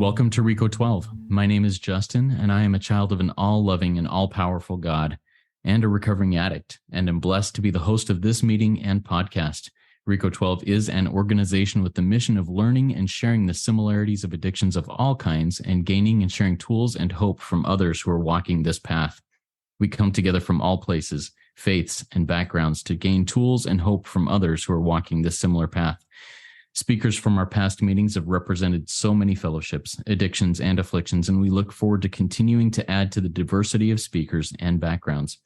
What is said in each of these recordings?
Welcome to Rico 12. My name is Justin, and I am a child of an all-loving and all-powerful God and a recovering addict, and am blessed to be the host of this meeting and podcast. Rico 12 is an organization with the mission of learning and sharing the similarities of addictions of all kinds and gaining and sharing tools and hope from others who are walking this path. We come together from all places, faiths, and backgrounds to gain tools and hope from others who are walking this similar path. Speakers from our past meetings have represented so many fellowships, addictions, and afflictions, and we look forward to continuing to add to the diversity of speakers and backgrounds.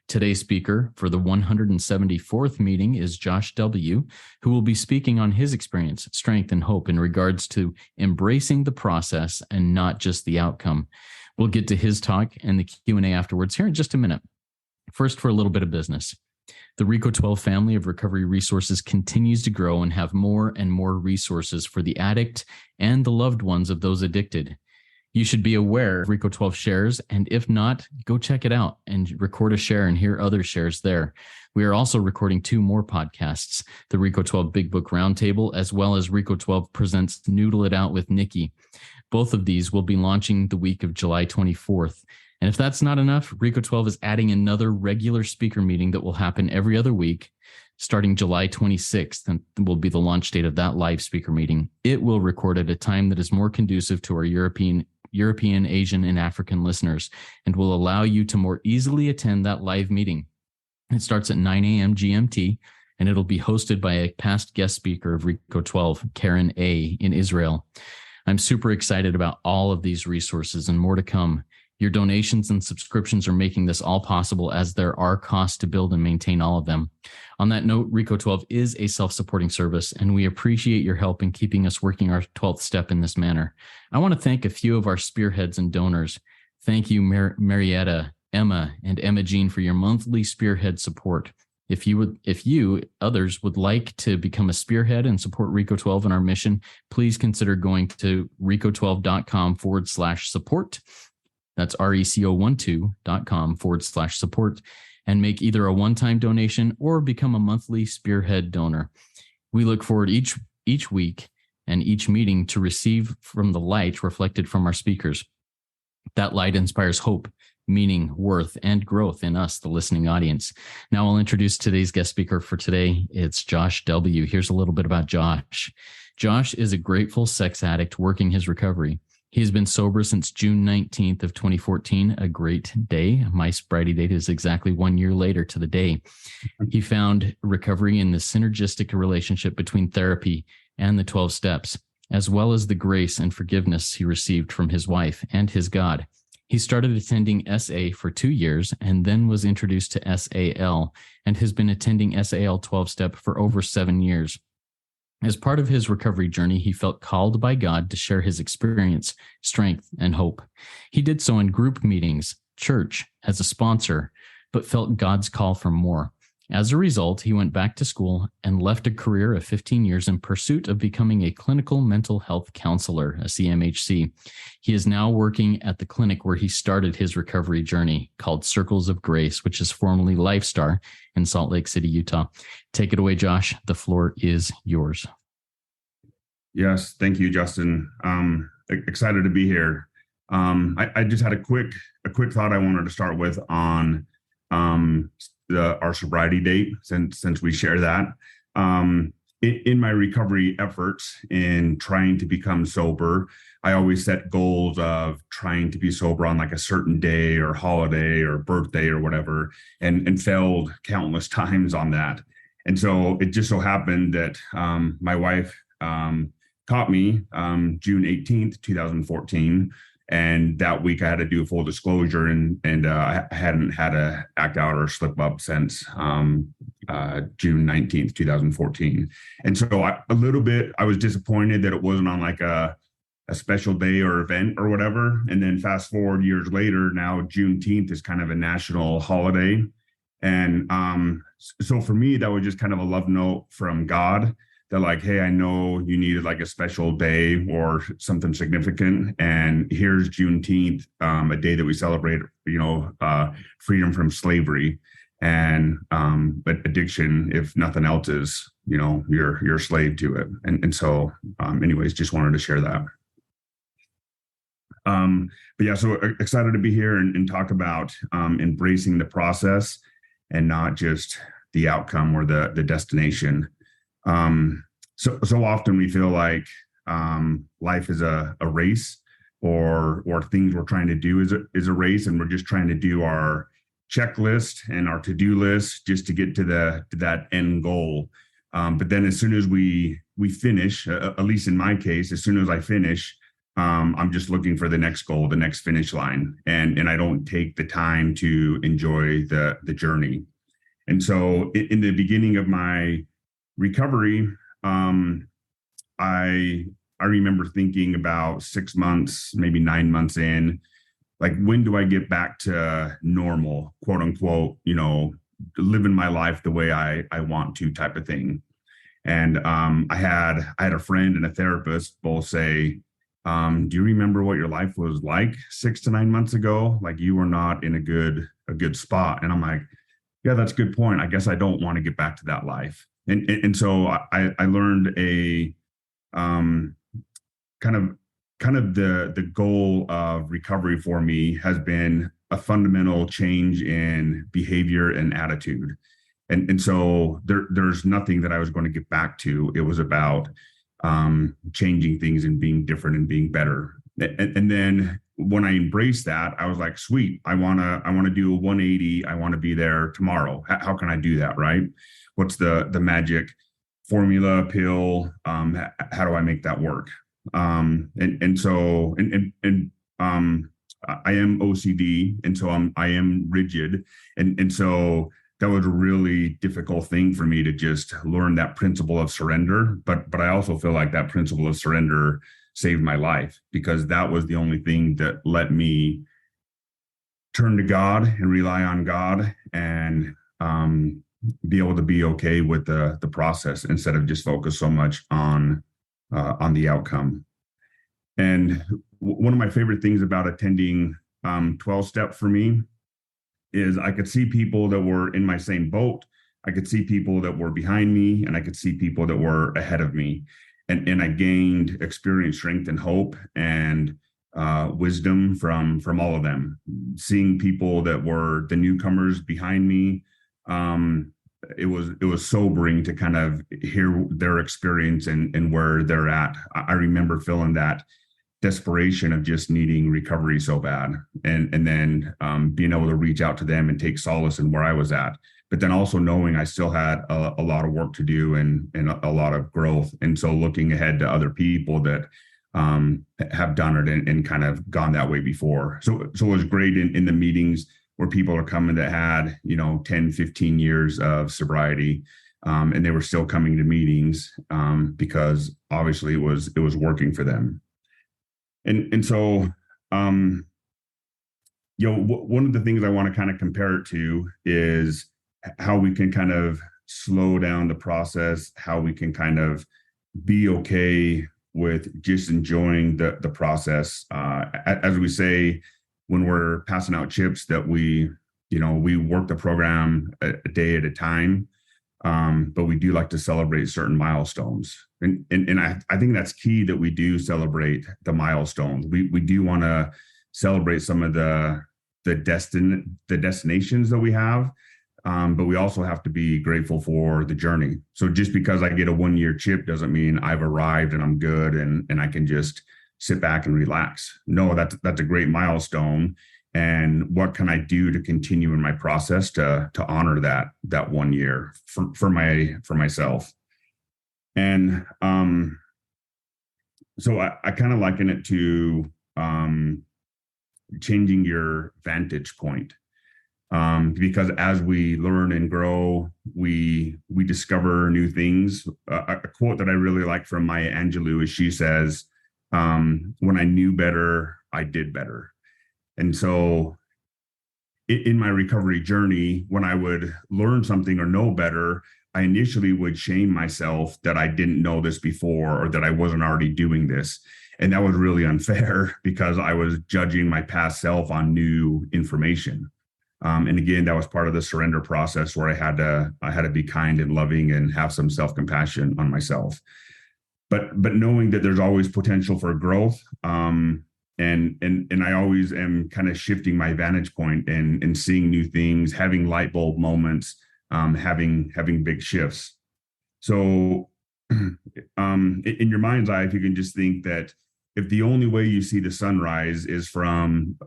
Today's speaker for the 174th meeting is Josh W., who will be speaking on his experience, strength, and hope in regards to embracing the process and not just the outcome. We'll get to his talk and the Q&A afterwards here in just a minute. First, for a little bit of business. The Rico 12 family of recovery resources continues to grow and have more and more resources for the addict and the loved ones of those addicted. You should be aware of Rico 12 shares, and if not, go check it out and record a share and hear other shares there. We are also recording 2 more podcasts, the Rico 12 Big Book Roundtable, as well as Rico 12 presents Noodle It Out with Nikki. Both of these will be launching the week of July 24th. And if that's not enough, Rico 12 is adding another regular speaker meeting that will happen every other week, starting July 26th, and will be the launch date of that live speaker meeting. It will record at a time that is more conducive to our European, Asian, and African listeners, and will allow you to more easily attend that live meeting. It starts at 9 a.m. GMT, and it'll be hosted by a past guest speaker of Rico 12, Karen A. in Israel. I'm super excited about all of these resources and more to come. Your donations and subscriptions are making this all possible, as there are costs to build and maintain all of them. On that note, Rico 12 is a self-supporting service, and we appreciate your help in keeping us working our 12th step in this manner. I want to thank a few of our spearheads and donors. Thank you, Marietta, Emma, and Emma Jean for your monthly spearhead support. If others would like to become a spearhead and support Rico 12 in our mission, please consider going to rico12.com/support. That's RECO12.com/support, and make either a one-time donation or become a monthly spearhead donor. We look forward each week and each meeting to receive from the light reflected from our speakers. That light inspires hope, meaning, worth, and growth in us, the listening audience. Now I'll introduce today's guest speaker for today. It's Josh W. Here's a little bit about Josh. Josh is a grateful sex addict working his recovery. He has been sober since June 19th of 2014, a great day. My sobriety date is exactly 1 year later to the day. He found recovery in the synergistic relationship between therapy and the 12 steps, as well as the grace and forgiveness he received from his wife and his God. He started attending SA for 2 years and then was introduced to SAL and has been attending SAL 12-step for over 7 years. As part of his recovery journey, he felt called by God to share his experience, strength, and hope. He did so in group meetings, church, as a sponsor, but felt God's call for more. As a result, he went back to school and left a career of 15 years in pursuit of becoming a clinical mental health counselor, a CMHC. He is now working at the clinic where he started his recovery journey, called Circles of Grace, which is formerly Lifestar in Salt Lake City, Utah. Take it away, Josh. The floor is yours. Yes, thank you, Justin. Excited to be here. I just had a quick thought I wanted to start with on our sobriety date, since we share that. In my recovery efforts in trying to become sober, I always set goals of trying to be sober on like a certain day or holiday or birthday or whatever, and failed countless times on that. And so it just so happened that my wife caught me June 18th, 2014. And that week I had to do a full disclosure, and I hadn't had a act out or slip up since June 19th, 2014. And so I was disappointed that it wasn't on like a special day or event or whatever. And then fast forward years later, now Juneteenth is kind of a national holiday. And so for me, that was just kind of a love note from God. They're like, hey, I know you needed like a special day or something significant. And here's Juneteenth, a day that we celebrate, freedom from slavery. And but addiction, if nothing else, is, you're a slave to it. And so anyways, just wanted to share that. But yeah, so excited to be here and talk about embracing the process and not just the outcome or the destination. So often we feel like life is a race, or things we're trying to do is a race, and we're just trying to do our checklist and our to-do list just to get to that end goal. But then as soon as we finish, at least in my case, as soon as I finish, I'm just looking for the next goal, the next finish line, and I don't take the time to enjoy the journey. And so in the beginning of my recovery, I remember thinking about 6 months, maybe 9 months in, like, when do I get back to normal, quote unquote, living my life the way I want to, type of thing. And I had a friend and a therapist both say, do you remember what your life was like 6 to 9 months ago? Like, you were not in a good spot. And I'm like, yeah, that's a good point. I guess I don't want to get back to that life. And so I learned a kind of the goal of recovery for me has been a fundamental change in behavior and attitude. And so there's nothing that I was going to get back to. It was about changing things and being different and being better. And then when I embraced that, I was like, sweet, I want to do a 180. I want to be there tomorrow. How can I do that? Right? What's the magic formula, pill? How do I make that work? So I am OCD, and so I am rigid, and so that was a really difficult thing for me to just learn that principle of surrender. But I also feel like that principle of surrender saved my life, because that was the only thing that let me turn to God and rely on God, and be able to be okay with the process instead of just focus so much on the outcome. And one of my favorite things about attending 12-step for me is I could see people that were in my same boat. I could see people that were behind me, and I could see people that were ahead of me. And I gained experience, strength, and hope, and wisdom from all of them. Seeing people that were the newcomers behind me, it was sobering to kind of hear their experience and where they're at. I remember feeling that desperation of just needing recovery so bad, and then being able to reach out to them and take solace in where I was at, but then also knowing I still had a lot of work to do and a lot of growth. And so looking ahead to other people that have done it and kind of gone that way before. So it was great in the meetings where people are coming that had 10, 15 years of sobriety, and they were still coming to meetings because obviously it was working for them. And so, one of the things I want to kind of compare it to is how we can kind of slow down the process, how we can kind of be okay with just enjoying the process. As we say, when we're passing out chips, that we work the program a day at a time. But we do like to celebrate certain milestones. And I think that's key, that we do celebrate the milestones. We do want to celebrate some of the destinations that we have. But we also have to be grateful for the journey. So just because I get a 1-year chip doesn't mean I've arrived and I'm good and I can just sit back and relax. No, that's a great milestone. And what can I do to continue in my process to honor that 1 year for myself? And so I kind of liken it to changing your vantage point, because as we learn and grow, we discover new things. A quote that I really like from Maya Angelou is, she says, "When I knew better, I did better." And so in my recovery journey, when I would learn something or know better, I initially would shame myself that I didn't know this before, or that I wasn't already doing this. And that was really unfair, because I was judging my past self on new information. And again, that was part of the surrender process, where I had to be kind and loving and have some self-compassion on myself. But knowing that there's always potential for growth, and I always am kind of shifting my vantage point and seeing new things, having light bulb moments, having big shifts. So in your mind's eye, if you can just think that if the only way you see the sunrise is from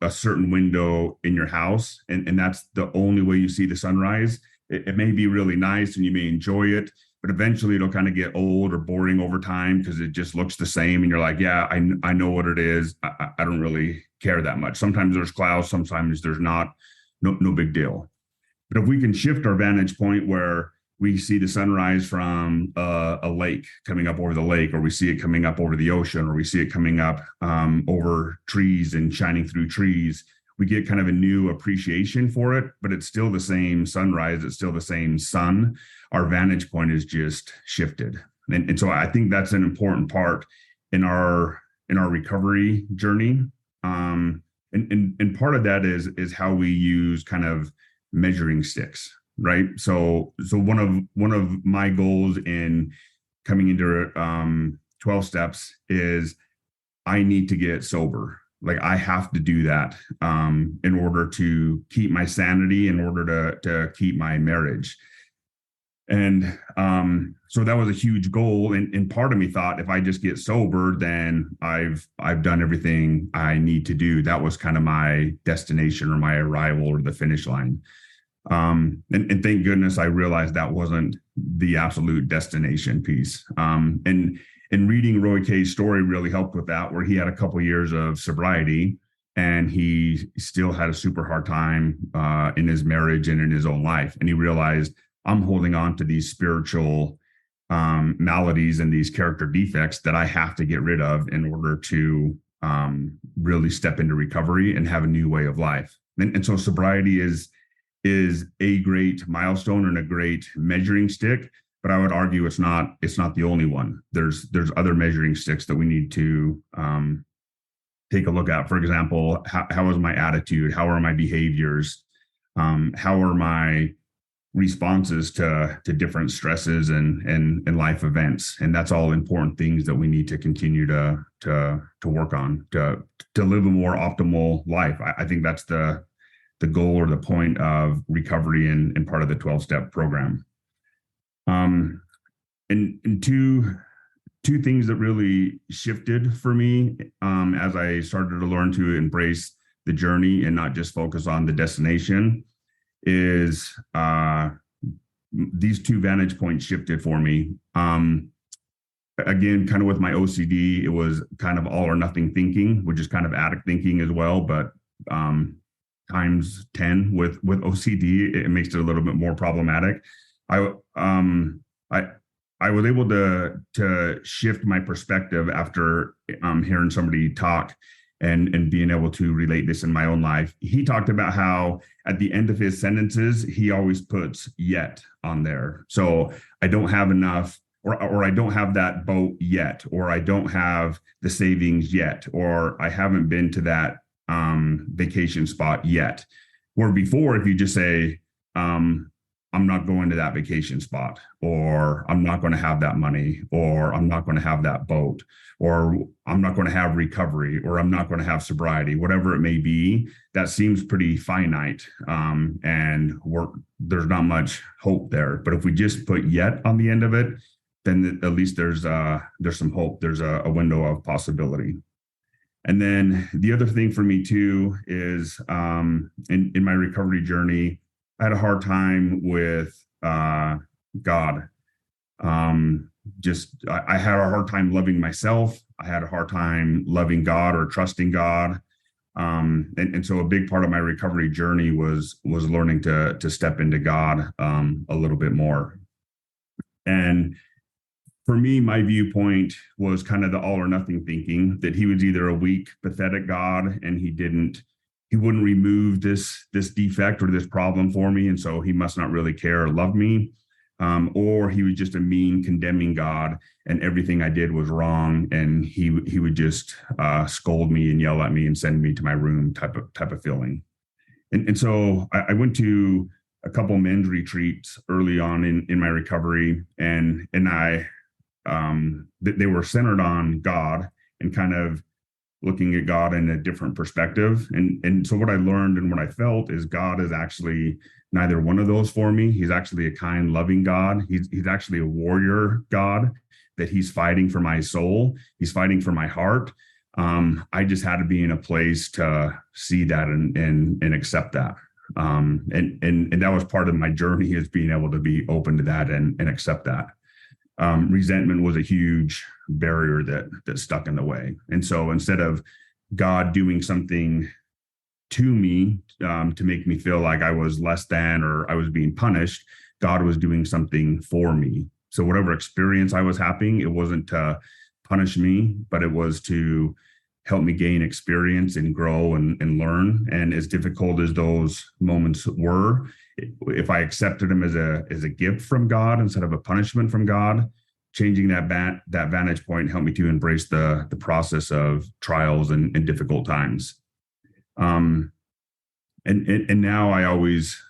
a certain window in your house, and that's the only way you see the sunrise, it may be really nice and you may enjoy it, but eventually it'll kind of get old or boring over time because it just looks the same. And you're like, yeah, I know what it is. I don't really care that much. Sometimes there's clouds, sometimes there's not, no big deal. But if we can shift our vantage point where we see the sunrise from a lake coming up over the lake, or we see it coming up over the ocean, or we see it coming up over trees and shining through trees, we get kind of a new appreciation for it, but it's still the same sunrise. It's still the same sun. Our vantage point is just shifted. And so I think that's an important part in our recovery journey. And part of that is how we use kind of measuring sticks, right? So one of my goals in coming into 12 steps is I need to get sober. Like I have to do that in order to keep my sanity, in order to keep my marriage. And so that was a huge goal. And part of me thought if I just get sober, then I've done everything I need to do. That was kind of my destination or my arrival or the finish line. And thank goodness I realized that wasn't the absolute destination piece. And reading Roy K's story really helped with that, where he had a couple of years of sobriety and he still had a super hard time in his marriage and in his own life. And he realized I'm holding on to these spiritual maladies and these character defects that I have to get rid of in order to really step into recovery and have a new way of life. And so sobriety is a great milestone and a great measuring stick, but I would argue it's not the only one. There's other measuring sticks that we need to take a look at. For example, how is my attitude? How are my behaviors? How are my responses to different stresses and life events? And that's all important things that we need to continue to work on to live a more optimal life. I think that's the goal or the point of recovery and part of the 12-step program. And two things that really shifted for me as I started to learn to embrace the journey and not just focus on the destination is these two vantage points shifted for me. Again, kind of with my OCD, it was kind of all or nothing thinking, which is kind of addict thinking as well, but times 10 with OCD, it makes it a little bit more problematic. I was able to shift my perspective after hearing somebody talk and being able to relate this in my own life. He talked about how at the end of his sentences, he always puts yet on there. So I don't have enough, or I don't have that boat yet, or I don't have the savings yet, or I haven't been to that vacation spot yet. Where before, if you just say, I'm not going to that vacation spot, or I'm not going to have that money, or I'm not going to have that boat, or I'm not going to have recovery, or I'm not going to have sobriety, whatever it may be, that seems pretty finite. And there's not much hope there. But if we just put yet on the end of it, then at least there's some hope. There's a window of possibility. And then the other thing for me too is in my recovery journey, I had a hard time with God. I had a hard time loving myself. I had a hard time loving God or trusting God. And so a big part of my recovery journey was learning to step into God a little bit more. And for me, my viewpoint was kind of the all or nothing thinking, that he was either a weak, pathetic God and he wouldn't remove this defect or this problem for me, and so he must not really care or love me, or he was just a mean, condemning God, and everything I did was wrong, and he would just scold me and yell at me and send me to my room type of feeling. And so I went to a couple men's retreats early on in my recovery, and they were centered on God and kind of looking at God in a different perspective. And so what I learned and what I felt is God is actually neither one of those for me. He's actually a kind, loving God. He's actually a warrior God, that he's fighting for my soul. He's fighting for my heart. I just had to be in a place to see that and accept that. And that was part of my journey, is being able to be open to that and accept that. Resentment was a huge barrier that stuck in the way. And so instead of God doing something to me to make me feel like I was less than or I was being punished, God was doing something for me. So whatever experience I was having, it wasn't to punish me, but it was to help me gain experience and grow and learn. And as difficult as those moments were, if I accepted them as a gift from God instead of a punishment from God, changing that vantage point helped me to embrace the process of trials and difficult times. And now I always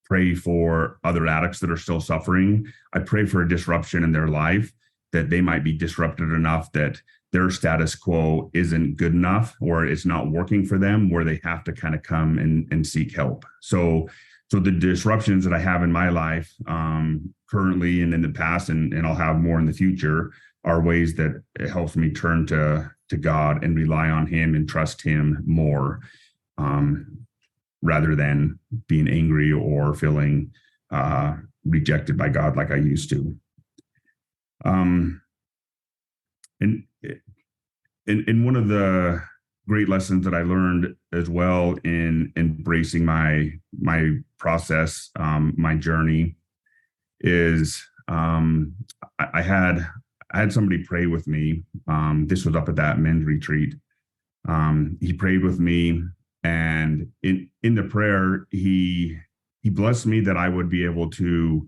pray for other addicts that are still suffering. I pray for a disruption in their life, that they might be disrupted enough that their status quo isn't good enough or it's not working for them, where they have to kind of come and seek help. So the disruptions that I have in my life currently and in the past, and I'll have more in the future, are ways that it helps me turn to God and rely on him and trust him more, rather than being angry or feeling rejected by God like I used to. And one of the great lessons that I learned as well in embracing my process, my journey, is I had somebody pray with me. This was up at that men's retreat. He prayed with me, and in the prayer, he blessed me that I would be able to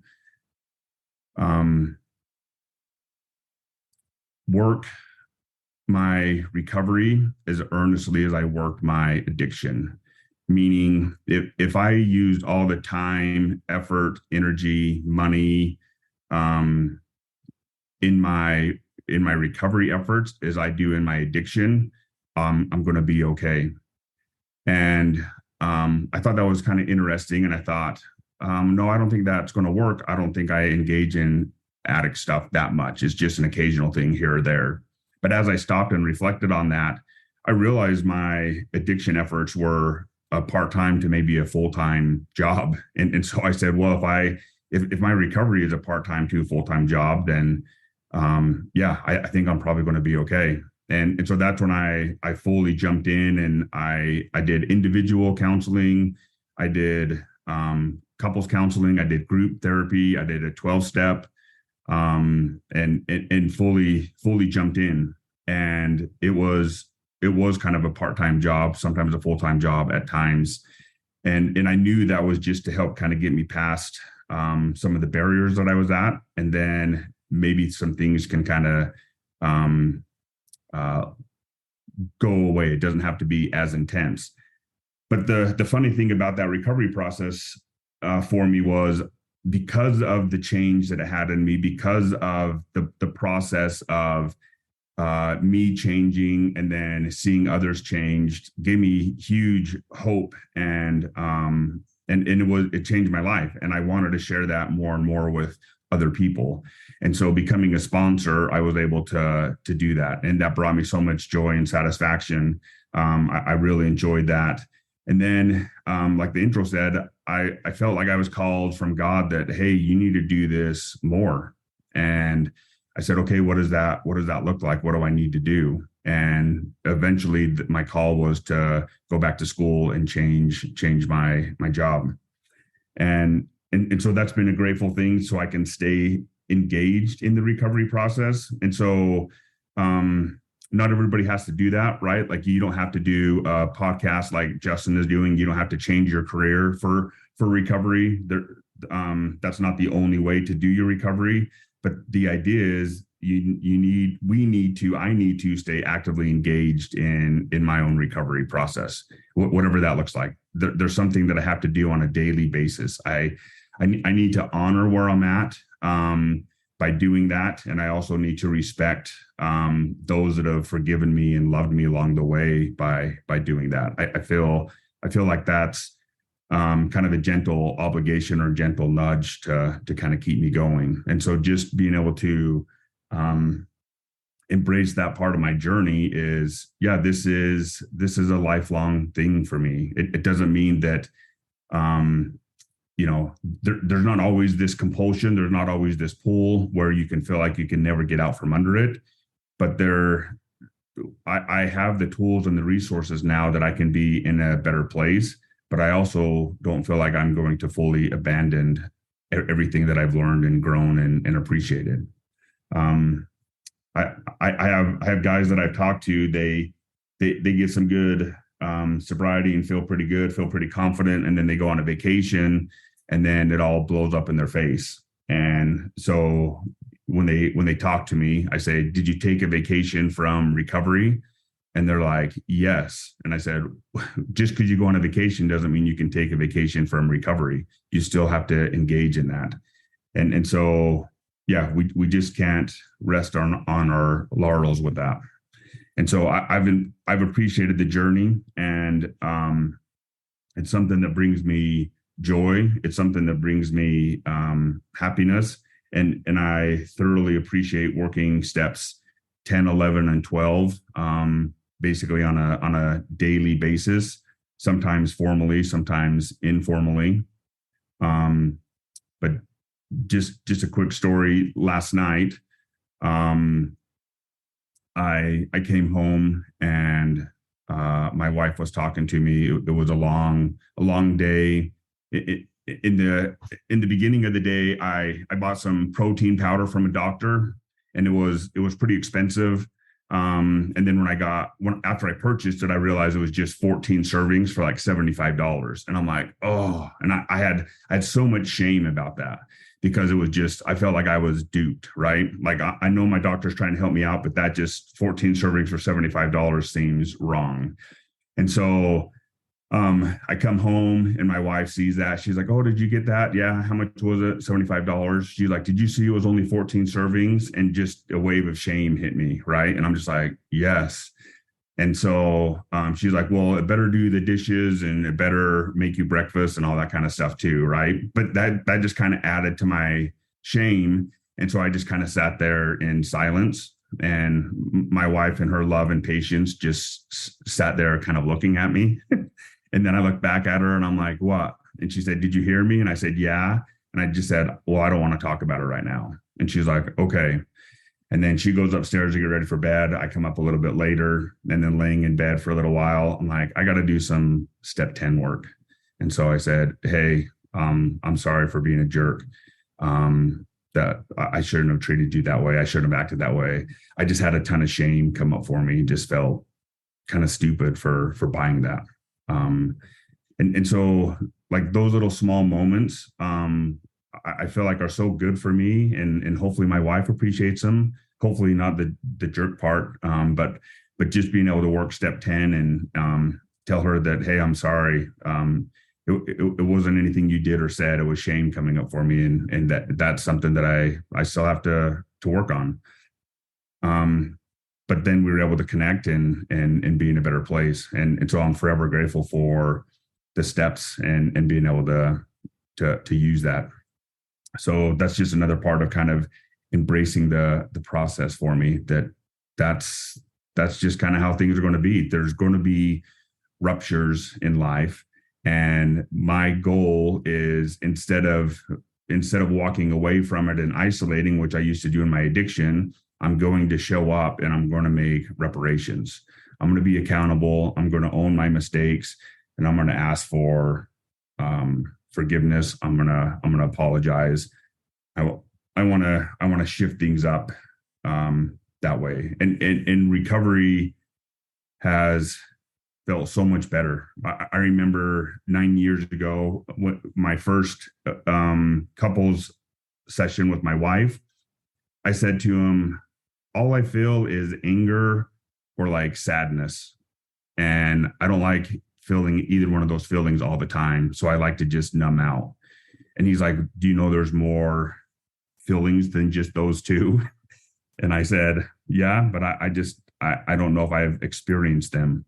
work my recovery as earnestly as I worked my addiction. Meaning, if I used all the time, effort, energy, money in my recovery efforts as I do in my addiction, I'm going to be okay. And I thought that was kind of interesting. And I thought, no, I don't think that's going to work. I don't think I engage in addict stuff that much. It's just an occasional thing here or there. But as I stopped and reflected on that, I realized my addiction efforts were a part-time to maybe a full-time job. And so I said, well, if my recovery is a part-time to a full-time job, then I think I'm probably going to be okay. And so that's when I fully jumped in, and I did individual counseling. I did couples counseling. I did group therapy. I did a 12-step. And fully jumped in, and it was kind of a part-time job, sometimes a full-time job at times. And I knew that was just to help kind of get me past, some of the barriers that I was at. And then maybe some things can kind of, go away. It doesn't have to be as intense. But the funny thing about that recovery process, for me was, because of the change that it had in me, because of the process of me changing and then seeing others changed, gave me huge hope, and it changed my life. And I wanted to share that more and more with other people. And so becoming a sponsor, I was able to do that. And that brought me so much joy and satisfaction. I really enjoyed that. And then, like the intro said, I felt like I was called from God that, hey, you need to do this more. And I said, okay, what does that look like? What do I need to do? And eventually my call was to go back to school and change my job. And so that's been a grateful thing, so I can stay engaged in the recovery process. And so, not everybody has to do that, right? Like, you don't have to do a podcast like Justin is doing. You don't have to change your career for recovery. That's not the only way to do your recovery. But the idea is I need to stay actively engaged in my own recovery process, whatever that looks like. There's something that I have to do on a daily basis. I need to honor where I'm at. by doing that. And I also need to respect those that have forgiven me and loved me along the way by doing that. I feel like that's kind of a gentle obligation or gentle nudge to kind of keep me going. And so just being able to embrace that part of my journey is, yeah, this is a lifelong thing for me. It doesn't mean that there's not always this compulsion, there's not always this pull where you can feel like you can never get out from under it. But I have the tools and the resources now that I can be in a better place. But I also don't feel like I'm going to fully abandon everything that I've learned and grown and appreciated. I have guys that I've talked to. They get some good sobriety and feel pretty good, feel pretty confident, and then they go on a vacation, and then it all blows up in their face. And so when they talk to me, I say, "Did you take a vacation from recovery?" And they're like, "Yes." And I said, "Just because you go on a vacation doesn't mean you can take a vacation from recovery. You still have to engage in that." And so, yeah, we just can't rest on our laurels with that. And so I've appreciated the journey, and it's something that brings me joy. It's something that brings me happiness, and I thoroughly appreciate working steps 10, 11, and 12, basically on a daily basis, sometimes formally, sometimes informally. But just a quick story. Last night, I came home, and my wife was talking to me. It was a long day. In the beginning of the day, I bought some protein powder from a doctor, and it was pretty expensive. And then after I purchased it, I realized it was just 14 servings for like $75. And I'm like, oh, and I had so much shame about that, because it was just, I felt like I was duped, right? Like I know my doctor's trying to help me out, but that just 14 servings for $75 seems wrong. And so I come home, and my wife sees that. She's like, "Oh, did you get that?" "Yeah." "How much was it?" $75. She's like, "Did you see it was only 14 servings?" And just a wave of shame hit me, right? And I'm just like, yes. And so she's like, "Well, it better do the dishes, and it better make you breakfast and all that kind of stuff too," right? But that just kind of added to my shame. And so I just kind of sat there in silence, and my wife, in her love and patience, just sat there kind of looking at me. And then I looked back at her, and I'm like, "What?" And she said, "Did you hear me?" And I said, "Yeah." And I just said, "Well, I don't want to talk about it right now." And she's like, "Okay." And then she goes upstairs to get ready for bed. I come up a little bit later, and then laying in bed for a little while, I'm like, I got to do some step 10 work. And so I said, "Hey, I'm sorry for being a jerk. That I shouldn't have treated you that way. I shouldn't have acted that way. I just had a ton of shame come up for me. Just felt kind of stupid for buying that." And so, like, those little small moments, I feel like are so good for me, and hopefully my wife appreciates them. Hopefully not the jerk part, but just being able to work step 10 and tell her that, "Hey, I'm sorry. It wasn't anything you did or said. It was shame coming up for me, and that's something that I still have to work on." But then we were able to connect and be in a better place. And so I'm forever grateful for the steps and being able to use that. So that's just another part of kind of embracing the process for me, that's just kind of how things are going to be. There's going to be ruptures in life. And my goal is, instead of walking away from it and isolating, which I used to do in my addiction, I'm going to show up, and I'm going to make reparations. I'm going to be accountable. I'm going to own my mistakes, and I'm going to ask for forgiveness. I'm going to apologize. I want to shift things up that way. And recovery has felt so much better. I remember 9 years ago, when my first couples session with my wife, I said to him, "All I feel is anger or like sadness. And I don't like feeling either one of those feelings all the time. So I like to just numb out." And he's like, "Do you know there's more feelings than just those two? And I said, yeah, but I don't know if I've experienced them.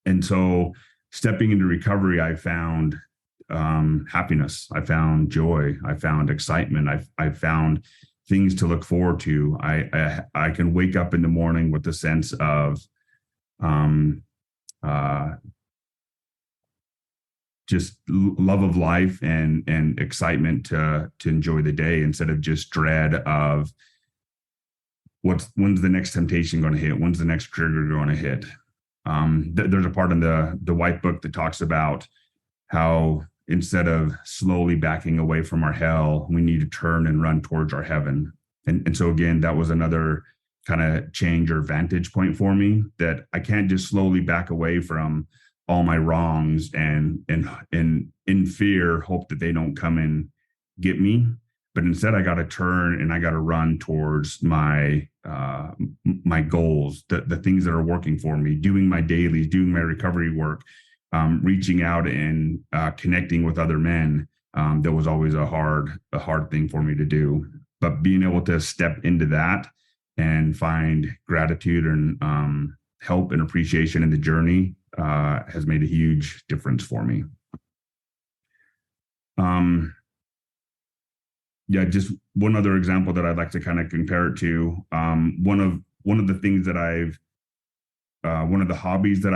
And so stepping into recovery, I found happiness. I found joy. I found excitement. I found things to look forward to. I can wake up in the morning with a sense of just love of life and excitement to enjoy the day, instead of just dread of when's the next temptation going to hit? When's the next trigger going to hit? There's a part in the white book that talks about how instead of slowly backing away from our hell, we need to turn and run towards our heaven. And so again, that was another kind of change or vantage point for me, that I can't just slowly back away from all my wrongs and in fear, hope that they don't come and get me. But instead, I got to turn and I got to run towards my goals, the things that are working for me, doing my dailies, doing my recovery work, reaching out and connecting with other men. That was always a hard thing for me to do. But being able to step into that and find gratitude and help and appreciation in the journey has made a huge difference for me. Yeah, just one other example that I'd like to kind of compare it to. One of the things that one of the hobbies that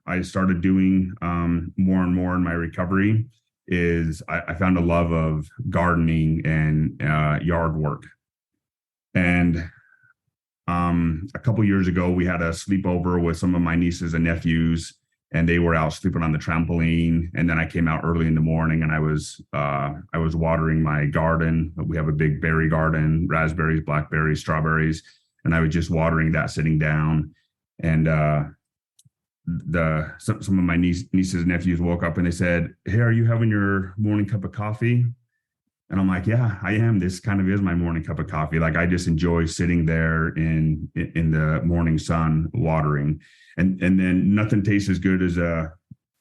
I started doing more and more in my recovery is I found a love of gardening and yard work. And a couple years ago, we had a sleepover with some of my nieces and nephews, and they were out sleeping on the trampoline. And then I came out early in the morning, and I was watering my garden. We have a big berry garden, raspberries, blackberries, strawberries, and I was just watering that sitting down. And some of my nieces and nephews woke up and they said, "Hey, are you having your morning cup of coffee?" And I'm like, "Yeah, I am. This kind of is my morning cup of coffee. Like, I just enjoy sitting there in the morning sun watering, and then nothing tastes as good as a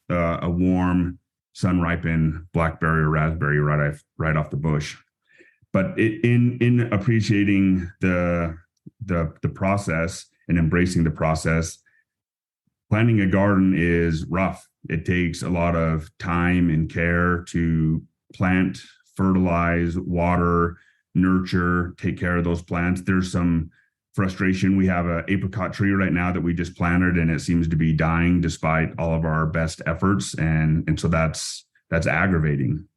warm sun ripened blackberry or raspberry right off the bush." But in appreciating the process and embracing the process, planting a garden is rough. It takes a lot of time and care to plant, fertilize, water, nurture, take care of those plants. There's some frustration. We have an apricot tree right now that we just planted, and it seems to be dying despite all of our best efforts. And so that's aggravating.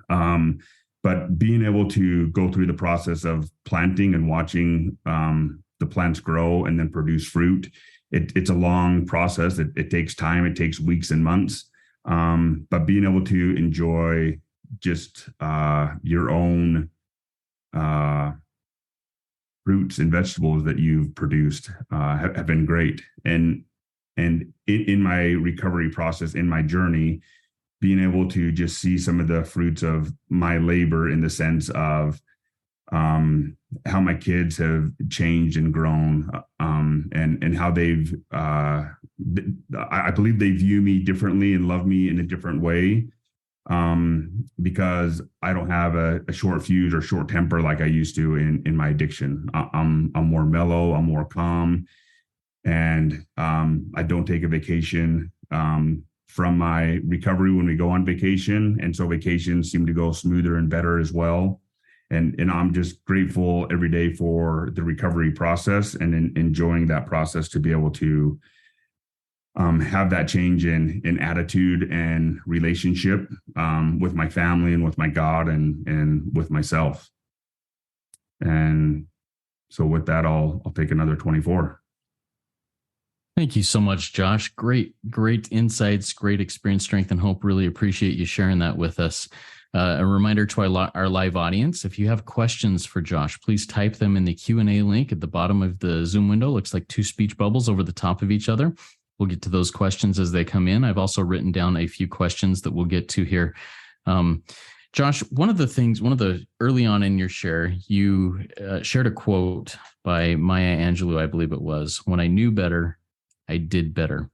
But being able to go through the process of planting and watching the plants grow and then produce fruit, it's a long process. It takes time. It takes weeks and months. But being able to enjoy just your own fruits and vegetables that you've produced have been great. And in my recovery process, in my journey, being able to just see some of the fruits of my labor in the sense of how my kids have changed and grown, and how they've I believe they view me differently and love me in a different way, because I don't have a short fuse or short temper like I used to in my addiction. I'm more mellow, I'm more calm, and I don't take a vacation from my recovery when we go on vacation. And so vacations seem to go smoother and better as well. And I'm just grateful every day for the recovery process and enjoying that process to be able to have that change in attitude and relationship with my family and with my God and with myself. And so with that, I'll take another 24. Thank you so much, Josh. Great insights, great experience, strength, and hope. Really appreciate you sharing that with us. A reminder to our live audience, if you have questions for Josh, please type them in the Q&A link at the bottom of the Zoom window. Looks like two speech bubbles over the top of each other. We'll get to those questions as they come in. I've also written down a few questions that we'll get to here. Josh, one of the early on in your share, you shared a quote by Maya Angelou, I believe it was, "When I knew better, I did better."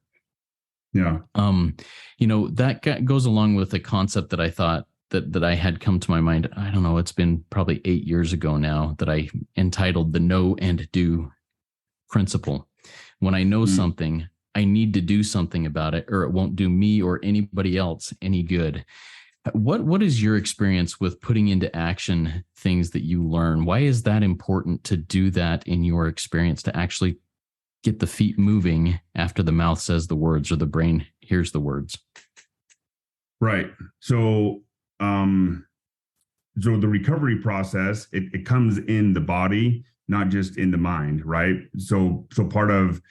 Yeah. That goes along with a concept that I thought that I had come to my mind. I don't know, it's been probably 8 years ago now, that I entitled the know and do principle. When I know something, I need to do something about it, or it won't do me or anybody else any good. What is your experience with putting into action things that you learn? Why is that important to do that in your experience, to actually get the feet moving after the mouth says the words or the brain hears the words? Right. So, so the recovery process, it comes in the body, not just in the mind, right? So part of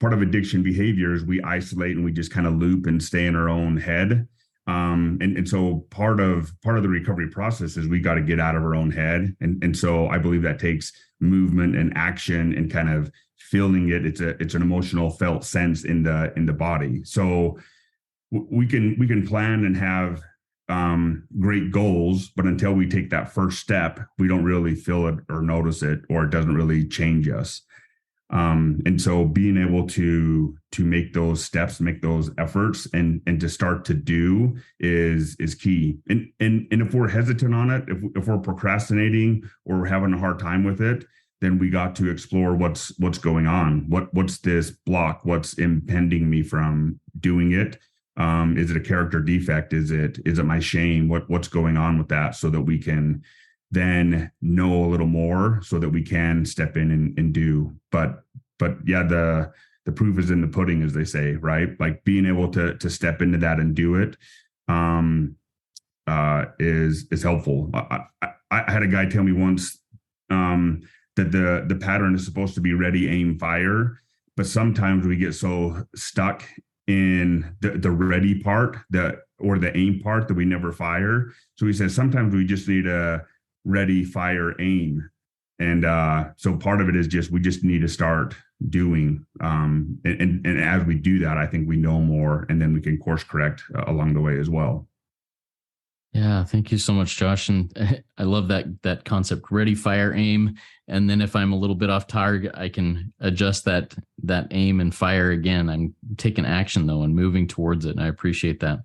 addiction behaviors, we isolate and we just kind of loop and stay in our own head. And so part of the recovery process is we got to get out of our own head. And so I believe that takes movement and action and kind of feeling it. It's an emotional felt sense in the body. So we can plan and have great goals, but until we take that first step, we don't really feel it or notice it, or it doesn't really change us. And so being able to make those steps, make those efforts, and to start to do is key. And if we're hesitant on it, if we're procrastinating or we're having a hard time with it, then we got to explore what's going on. What's this block? What's impeding me from doing it? Is it a character defect? Is it my shame? What's going on with that, so that we can then know a little more, so that we can step in and do. But yeah, the proof is in the pudding, as they say, right? Like being able to step into that and do it is helpful. I had a guy tell me once that the pattern is supposed to be ready, aim, fire, but sometimes we get so stuck in the ready part or the aim part that we never fire. So he says sometimes we just need a ready, fire, aim. And so part of it is we just need to start doing. And as we do that, I think we know more, and then we can course correct along the way as well. Yeah, thank you so much, Josh. And I love that concept, ready, fire, aim. And then if I'm a little bit off target, I can adjust that aim and fire again. I'm taking action though and moving towards it. And I appreciate that.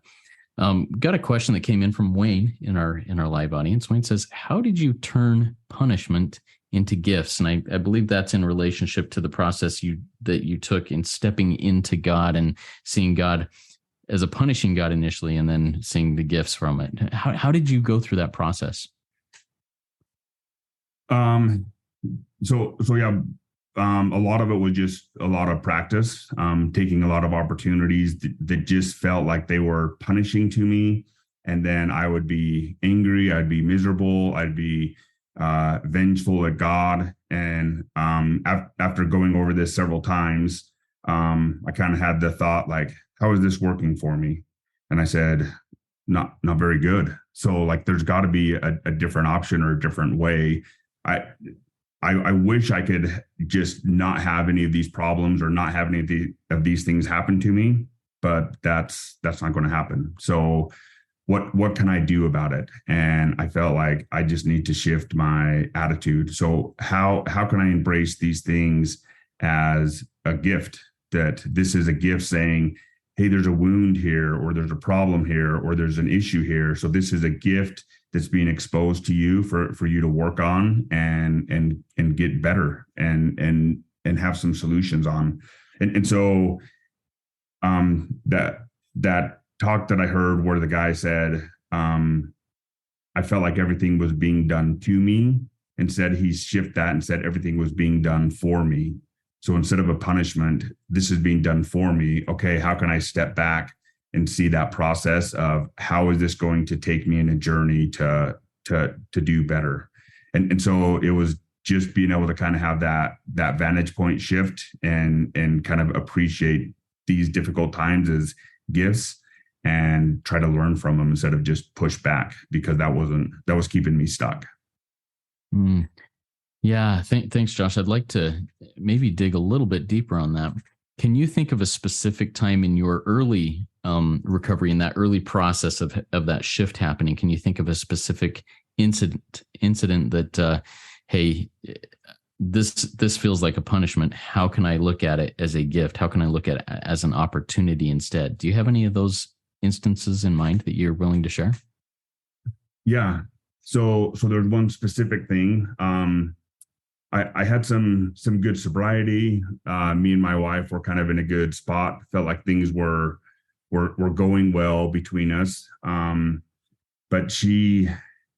Got a question that came in from Wayne in our live audience. Wayne says, how did you turn punishment into gifts? And I believe that's in relationship to the process that you took in stepping into God and seeing God as a punishing God initially, and then seeing the gifts from it. How did you go through that process? So yeah, a lot of it was just a lot of practice, taking a lot of opportunities that just felt like they were punishing to me. And then I would be angry, I'd be miserable, I'd be vengeful at God. And after going over this several times, I kind of had the thought, like, how is this working for me? And I said, not very good. So like, there's got to be a different option or a different way. I wish I could just not have any of these problems or not have any of these things happen to me, but that's not going to happen. So what can I do about it? And I felt like I just need to shift my attitude. So how can I embrace these things as a gift? That this is a gift saying, hey, there's a wound here, or there's a problem here, or there's an issue here. So this is a gift that's being exposed to you for you to work on and get better and have some solutions on. And so that talk that I heard where the guy said, I felt like everything was being done to me, and said he shifted that and said everything was being done for me. So instead of a punishment, this is being done for me. Okay, how can I step back and see that process of how is this going to take me in a journey to do better? And so it was just being able to kind of have that vantage point shift and kind of appreciate these difficult times as gifts and try to learn from them instead of just push back, because that was keeping me stuck. Yeah, thanks, Josh. I'd like to maybe dig a little bit deeper on that. Can you think of a specific time in your early recovery, in that early process of that shift happening? Can you think of a specific incident that, hey, this feels like a punishment. How can I look at it as a gift? How can I look at it as an opportunity instead? Do you have any of those instances in mind that you're willing to share? Yeah. So there's one specific thing. I had some good sobriety. Me and my wife were kind of in a good spot. Felt like things were going well between us. But she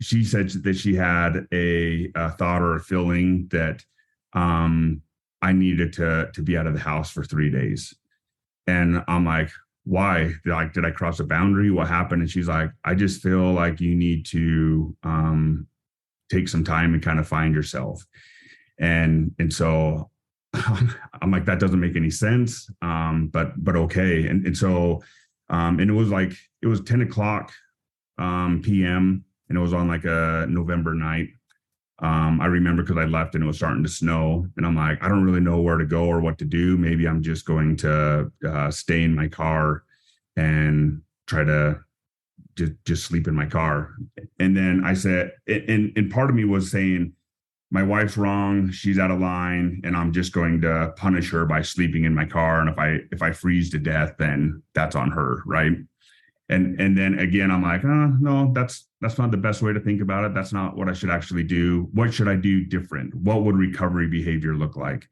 said that she had a thought or a feeling that I needed to be out of the house for 3 days. And I'm like, why? Did I cross a boundary? What happened? And she's like, I just feel like you need to take some time and kind of find yourself. And so I'm like, that doesn't make any sense. But okay. And it was like it was 10 o'clock PM, and it was on like a November night. I remember because I left and it was starting to snow, and I'm like, I don't really know where to go or what to do. Maybe I'm just going to stay in my car and try to just sleep in my car. And then I said, and part of me was saying, my wife's wrong, she's out of line, and I'm just going to punish her by sleeping in my car. And if I freeze to death, then that's on her, right? And then again, I'm like, no, that's not the best way to think about it. That's not what I should actually do. What should I do different? What would recovery behavior look like?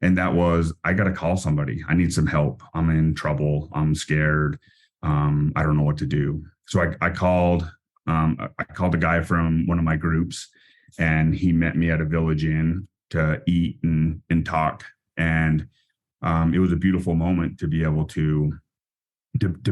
And that was, I got to call somebody. I need some help. I'm in trouble. I'm scared. I don't know what to do. So I called. I called a guy from one of my groups, and he met me at a Village Inn to eat and talk. And it was a beautiful moment to be able to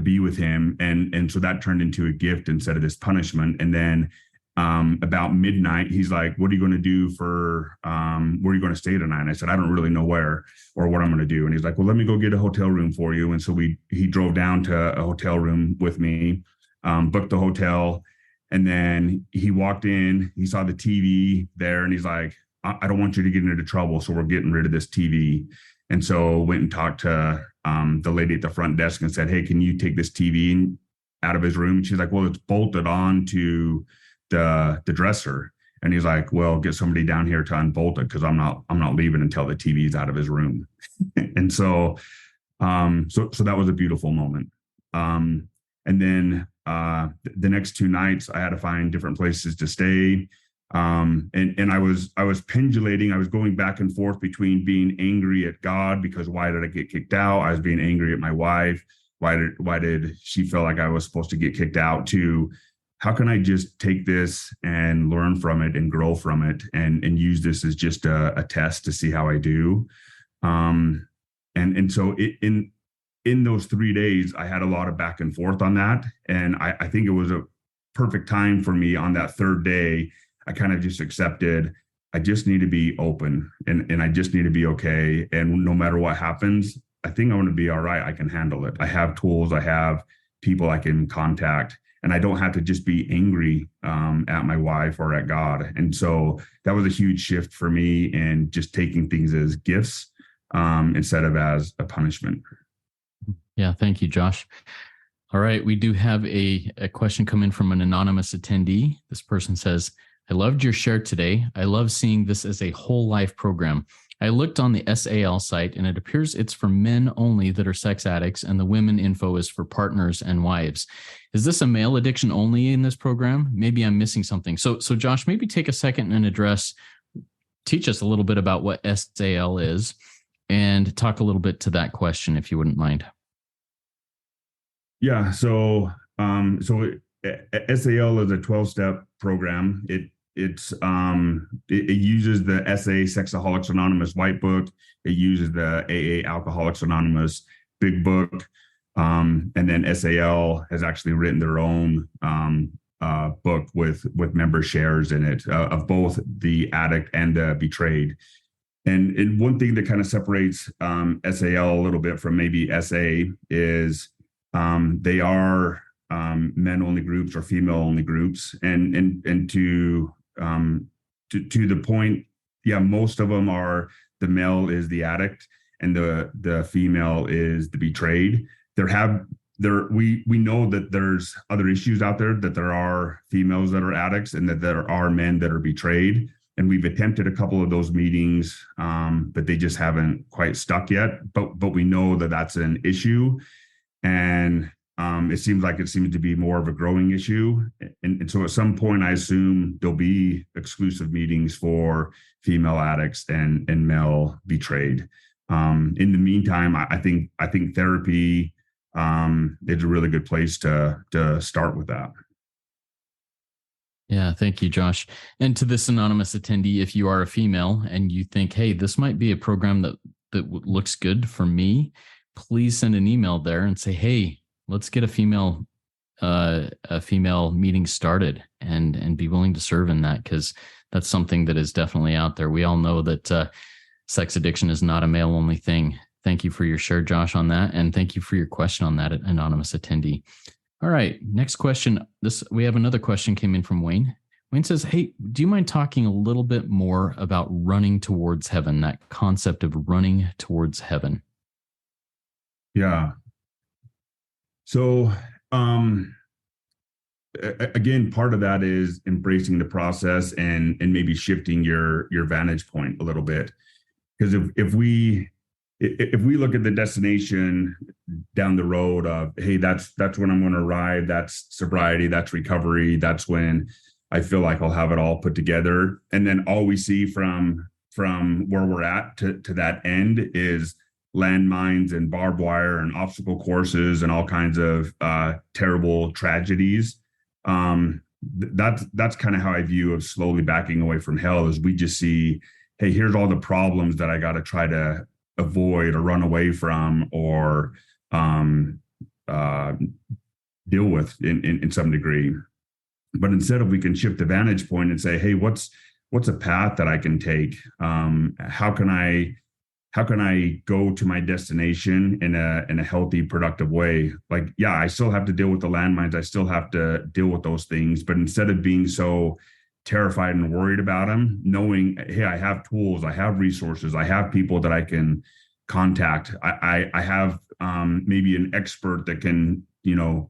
be with him, and so that turned into a gift instead of this punishment. And then about midnight, he's like, what are you going to do for where are you going to stay tonight? And I said, I don't really know where or what I'm going to do. And he's like, well, let me go get a hotel room for you. And so he drove down to a hotel room with me, booked the hotel, and then he walked in, he saw the TV there, and he's like, I don't want you to get into trouble, so we're getting rid of this TV. And so went and talked to the lady at the front desk and said, hey, can you take this TV out of his room? And she's like, well, it's bolted on to the dresser. And he's like, well, get somebody down here to unbolt it, because I'm not leaving until the TV's out of his room. And so that was a beautiful moment. And then the next 2 nights, I had to find different places to stay. And I was pendulating. I was going back and forth between being angry at God because why did I get kicked out? I was being angry at my wife. Why did she feel like I was supposed to get kicked out? To how can I just take this and learn from it and grow from it and use this as just a test to see how I do. And so in those 3 days, I had a lot of back and forth on that. And I think it was a perfect time for me on that third day. I kind of just accepted, I just need to be open and I just need to be okay. And no matter what happens, I think I'm going to be all right. I can handle it. I have tools. I have people I can contact, and I don't have to just be angry at my wife or at God. And so that was a huge shift for me in just taking things as gifts instead of as a punishment. Yeah. Thank you, Josh. All right. We do have a question come in from an anonymous attendee. This person says, I loved your share today. I love seeing this as a whole life program. I looked on the SAL site and it appears it's for men only that are sex addicts, and the women info is for partners and wives. Is this a male addiction only in this program? Maybe I'm missing something. So Josh, maybe take a second and teach us a little bit about what SAL is and talk a little bit to that question, if you wouldn't mind. Yeah. So SAL is a 12-step program. It uses the SA Sexaholics Anonymous White Book. It uses the AA Alcoholics Anonymous Big Book. And then SAL has actually written their own book with member shares in it of both the addict and the betrayed. And one thing that kind of separates SAL a little bit from maybe SA is they are men only groups or female only groups, and to the point, yeah, most of them are, the male is the addict and the female is the betrayed. We know that there's other issues out there, that there are females that are addicts and that there are men that are betrayed. And we've attempted a couple of those meetings, but they just haven't quite stuck yet. But we know that that's an issue. And It seems to be more of a growing issue. And so at some point, I assume there'll be exclusive meetings for female addicts and male betrayed. In the meantime, I think therapy is a really good place to start with that. Yeah, thank you, Josh. And to this anonymous attendee, if you are a female and you think, hey, this might be a program that looks good for me, please send an email there and say, hey, let's get a female meeting started and be willing to serve in that, because that's something that is definitely out there. We all know that sex addiction is not a male only thing. Thank you for your share, Josh, on that, and thank you for your question on that, anonymous attendee. All right, next question. We have another question came in from Wayne. Wayne says, hey, do you mind talking a little bit more about running towards heaven, that concept of running towards heaven? Yeah. So, again, part of that is embracing the process and maybe shifting your vantage point a little bit. Because if we look at the destination down the road of, hey, that's when I'm going to arrive, that's sobriety, that's recovery, that's when I feel like I'll have it all put together, and then all we see from where we're at to that end is landmines and barbed wire and obstacle courses and all kinds of terrible tragedies. That's kind of how I view of slowly backing away from hell, is we just see, hey, here's all the problems that I got to try to avoid or run away from or deal with in some degree. But instead of, we can shift the vantage point and say, hey, what's a path that I can take? How can I go to my destination in a healthy, productive way? Like, yeah, I still have to deal with the landmines. I still have to deal with those things. But instead of being so terrified and worried about them, knowing, hey, I have tools, I have resources, I have people that I can contact. I have maybe an expert that can,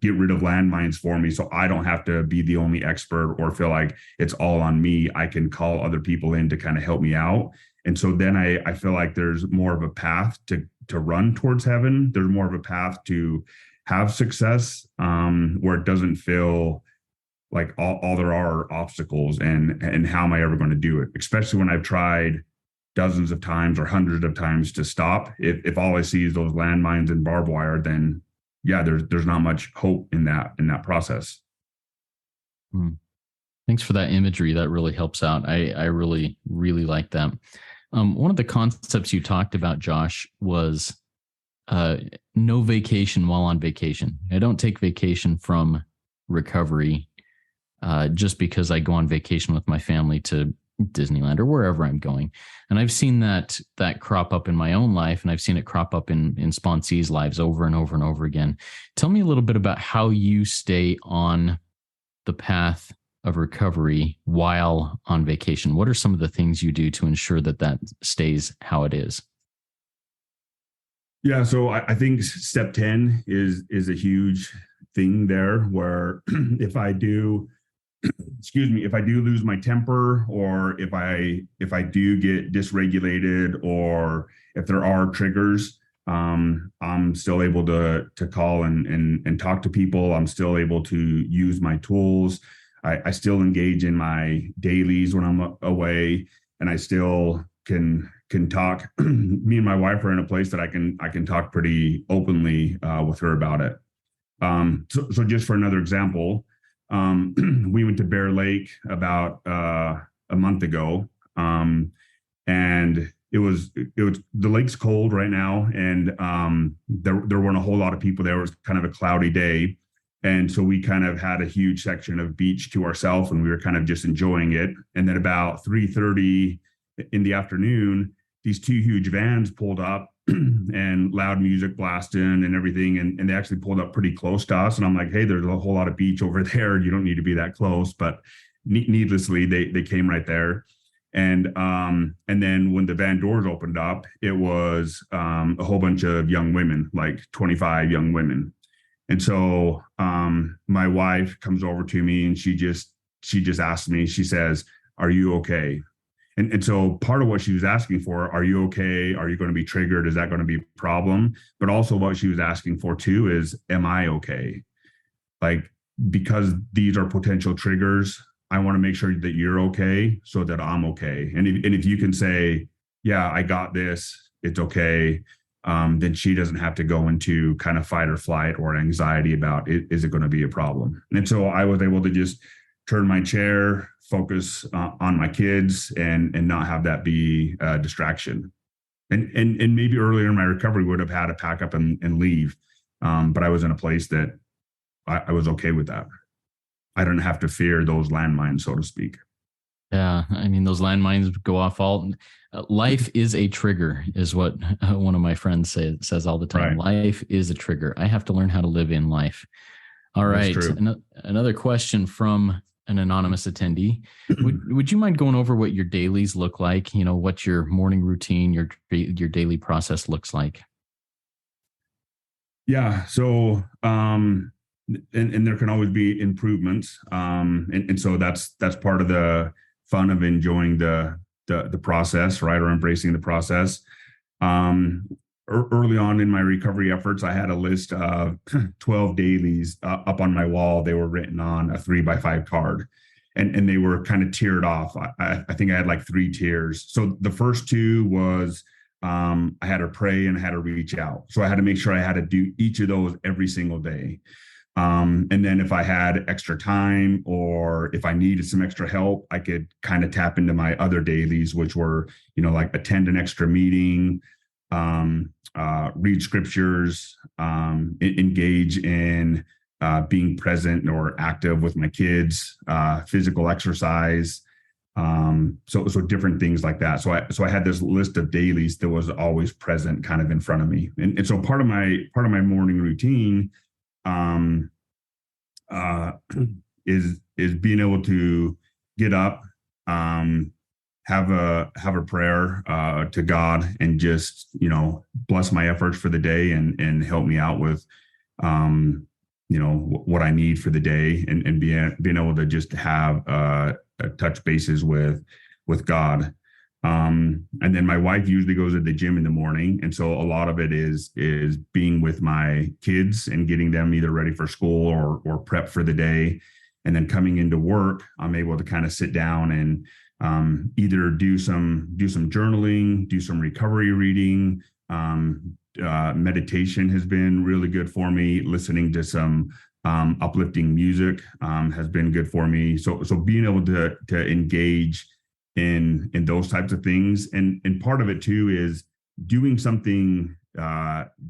get rid of landmines for me, so I don't have to be the only expert or feel like it's all on me. I can call other people in to kind of help me out. And so then I feel like there's more of a path to run towards heaven. There's more of a path to have success, where it doesn't feel like all there are obstacles and how am I ever going to do it? Especially when I've tried dozens of times or hundreds of times to stop. If all I see is those landmines and barbed wire, then yeah, there's not much hope in that process. Thanks for that imagery. That really helps out. I really, really like that. One of the concepts you talked about, Josh, was no vacation while on vacation. I don't take vacation from recovery just because I go on vacation with my family to Disneyland or wherever I'm going. And I've seen that crop up in my own life, and I've seen it crop up in sponsees' lives over and over and over again. Tell me a little bit about how you stay on the path of recovery while on vacation. What are some of the things you do to ensure that stays how it is? Yeah, so I think step 10 is a huge thing there, where if I do lose my temper, or if I do get dysregulated, or if there are triggers, I'm still able to call and talk to people. I'm still able to use my tools. I still engage in my dailies when I'm away, and I still can talk. Me and my wife are in a place that I can talk pretty openly with her about it. So just for another example, we went to Bear Lake about a month ago, and it was the lake's cold right now, and there weren't a whole lot of people there. It was kind of a cloudy day, and so we kind of had a huge section of beach to ourselves, and we were kind of just enjoying it. And then about 3:30 in the afternoon, these two huge vans pulled up and loud music blasting and everything. And they actually pulled up pretty close to us. And I'm like, hey, there's a whole lot of beach over there. You don't need to be that close. But needlessly, they came right there. And then when the van doors opened up, it was a whole bunch of young women, like 25 young women. And so my wife comes over to me, and she just asked me, she says, "Are you okay?" And so part of what she was asking for, are you okay? Are you going to be triggered? Is that going to be a problem? But also what she was asking for too is, am I okay? Like, because these are potential triggers, I want to make sure that you're okay so that I'm okay. And if you can say, yeah, I got this, it's okay, then she doesn't have to go into kind of fight or flight or anxiety about it. Is it going to be a problem? And so I was able to just turn my chair, focus on my kids, and not have that be a distraction. And maybe earlier in my recovery would have had to pack up and leave, but I was in a place that I was okay with that. I didn't have to fear those landmines, so to speak. Yeah, I mean those landmines go off all. Life is a trigger, is what one of my friends says all the time. Right. Life is a trigger. I have to learn how to live in life. All That's right, true. another question from an anonymous attendee. Would you mind going over what your dailies look like? You know, what your morning routine, your daily process looks like. Yeah. So, and there can always be improvements. And so that's part of the fun of enjoying the process, right? Or embracing the process. Um, Early on in my recovery efforts, I had a list of 12 dailies up on my wall. They were written on a 3x5 card, and they were kind of tiered off. I think I had like 3 tiers. So the first two was I had to pray and I had to reach out. So I had to make sure I had to do each of those every single day. And then if I had extra time or if I needed some extra help, I could kind of tap into my other dailies, which were, like attend an extra meeting, read scriptures, engage in being present or active with my kids, physical exercise. So different things like that. So I had this list of dailies that was always present kind of in front of me. And so part of my morning routine, um, uh, is being able to get up, have a prayer to God, and just bless my efforts for the day and help me out with what I need for the day, and being able to just have touch bases with God. And then my wife usually goes to the gym in the morning. And so a lot of it is being with my kids and getting them either ready for school or prep for the day. And then coming into work, I'm able to kind of sit down and either do some journaling, do some recovery reading. Meditation has been really good for me. Listening to some uplifting music has been good for me. So being able to engage in those types of things, and part of it too is doing something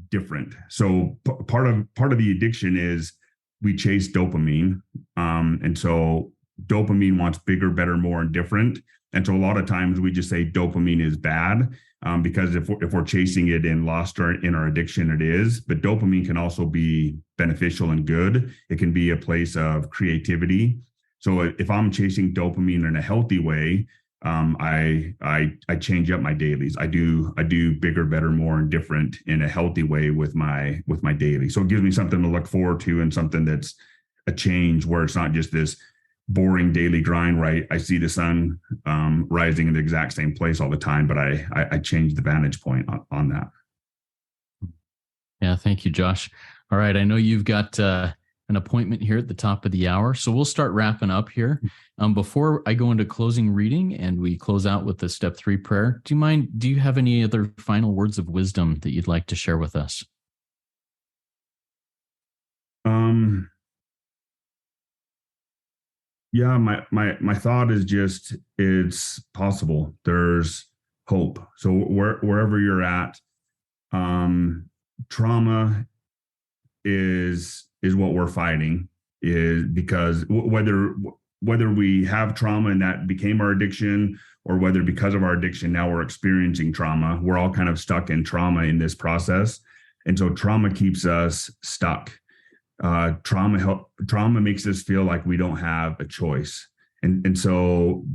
different. So part of the addiction is we chase dopamine, and so dopamine wants bigger, better, more, and different. And so a lot of times we just say dopamine is bad, because if we're chasing it in lust or in our addiction, it is. But dopamine can also be beneficial and good. It can be a place of creativity. So if I'm chasing dopamine in a healthy way, I change up my dailies. I do bigger, better, more, and different in a healthy way with my daily. So it gives me something to look forward to, and something that's a change where it's not just this boring daily grind, right? I see the sun rising in the exact same place all the time, but I change the vantage point on that. Yeah, thank you, Josh. All right, I know you've got an appointment here at the top of the hour, so we'll start wrapping up here. Before I go into closing reading and we close out with the step 3 prayer, do you have any other final words of wisdom that you'd like to share with us? Yeah, my thought is just it's possible. There's hope. So wherever you're at, trauma is what we're fighting, is because whether we have trauma and that became our addiction, or whether because of our addiction now we're experiencing trauma, we're all kind of stuck in trauma in this process. And so trauma keeps us stuck. Trauma makes us feel like we don't have a choice. And so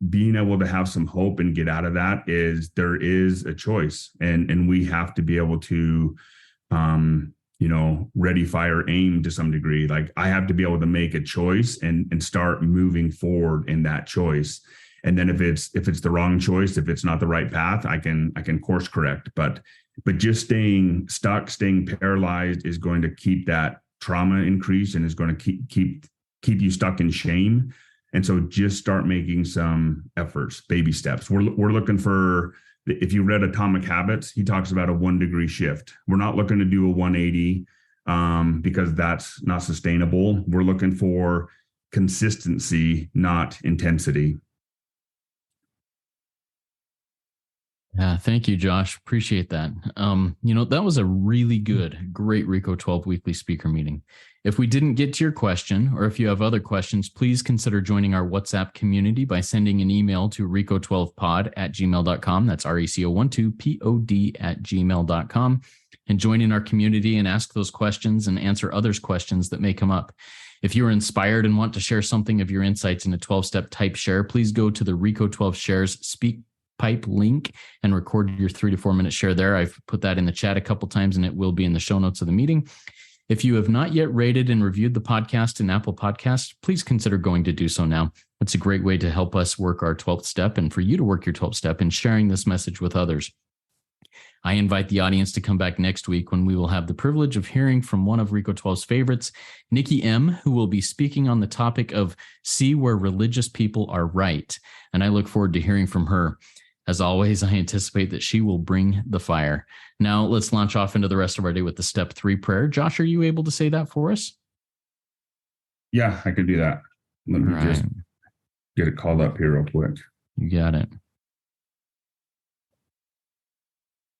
being able to have some hope and get out of that is there is a choice, and we have to be able to ready, fire, aim to some degree. Like I have to be able to make a choice and start moving forward in that choice. And then if it's the wrong choice, if it's not the right path, I can course correct. But just staying stuck, staying paralyzed is going to keep that trauma increase and is going to keep you stuck in shame. And so just start making some efforts, baby steps. We're looking for, if you read Atomic Habits, he talks about a 1 degree shift. We're not looking to do a 180 because that's not sustainable. We're looking for consistency, not intensity. Yeah, thank you, Josh. Appreciate that. That was a really great Rico 12 weekly speaker meeting. If we didn't get to your question, or if you have other questions, please consider joining our WhatsApp community by sending an email to rico12pod@gmail.com. That's RECO12POD@gmail.com, and join in our community and ask those questions and answer others' questions that may come up. If you are inspired and want to share something of your insights in a 12-step type share, please go to the Rico 12 Shares Speak Pipe link and record your 3 to 4 minute share there. I've put that in the chat a couple times and it will be in the show notes of the meeting. If you have not yet rated and reviewed the podcast in Apple Podcasts, please consider going to do so now. It's a great way to help us work our 12th step and for you to work your 12th step in sharing this message with others. I invite the audience to come back next week when we will have the privilege of hearing from one of Rico 12's favorites, Nikki M, who will be speaking on the topic of See Where Religious People Are Right. And I look forward to hearing from her. As always, I anticipate that she will bring the fire. Now, let's launch off into the rest of our day with the step 3 prayer. Josh, are you able to say that for us? Yeah, I can do that. Let me just get it called up here real quick. You got it.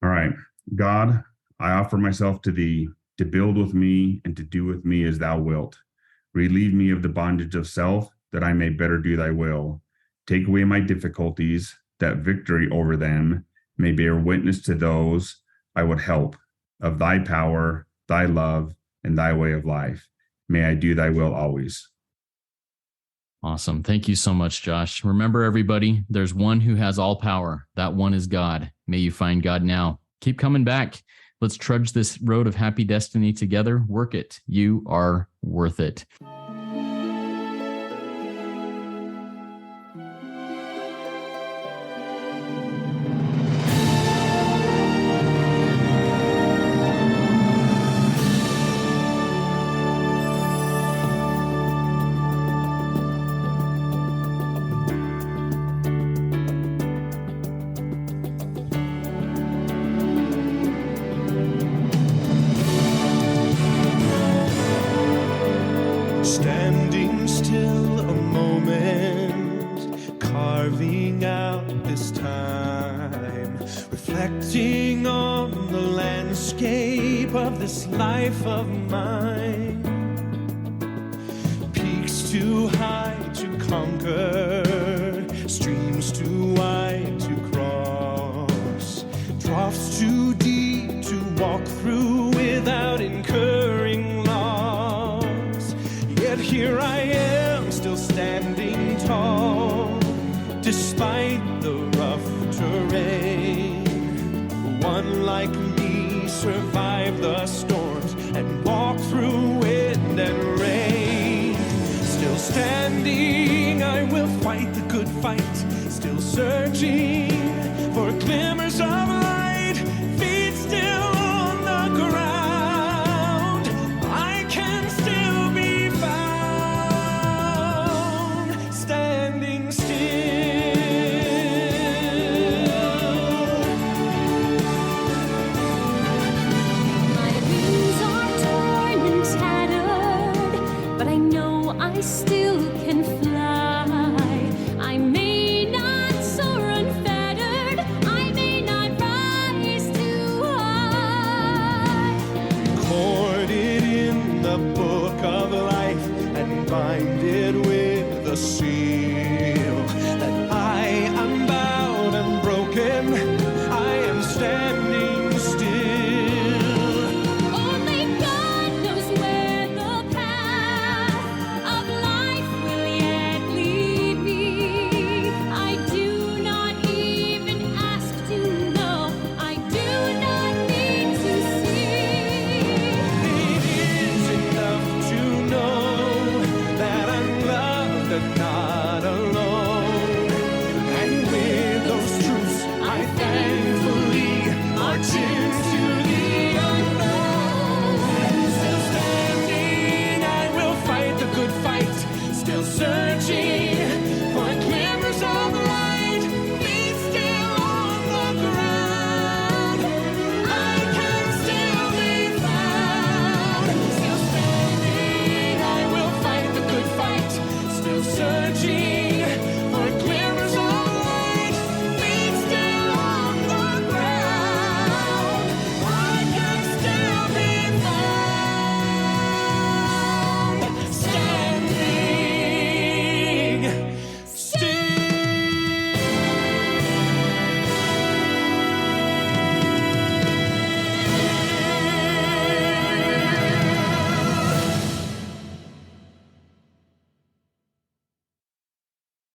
All right. God, I offer myself to thee to build with me and to do with me as thou wilt. Relieve me of the bondage of self, that I may better do thy will. Take away my difficulties, that victory over them may bear witness to those I would help, of thy power, thy love, and thy way of life. May I do thy will always. Awesome. Thank you so much, Josh. Remember, everybody, there's one who has all power. That one is God. May you find God now. Keep coming back. Let's trudge this road of happy destiny together. Work it. You are worth it. Standing still a moment, carving out this time, reflecting on the landscape of this life of mine. Peaks too high to conquer, streams too wide to cross, troughs too deep to walk through without incurring loss. Yet here I am, still standing tall, despite the rough terrain. One like me survived the storms and walked through wind and rain. Still standing, I will fight the good fight, still searching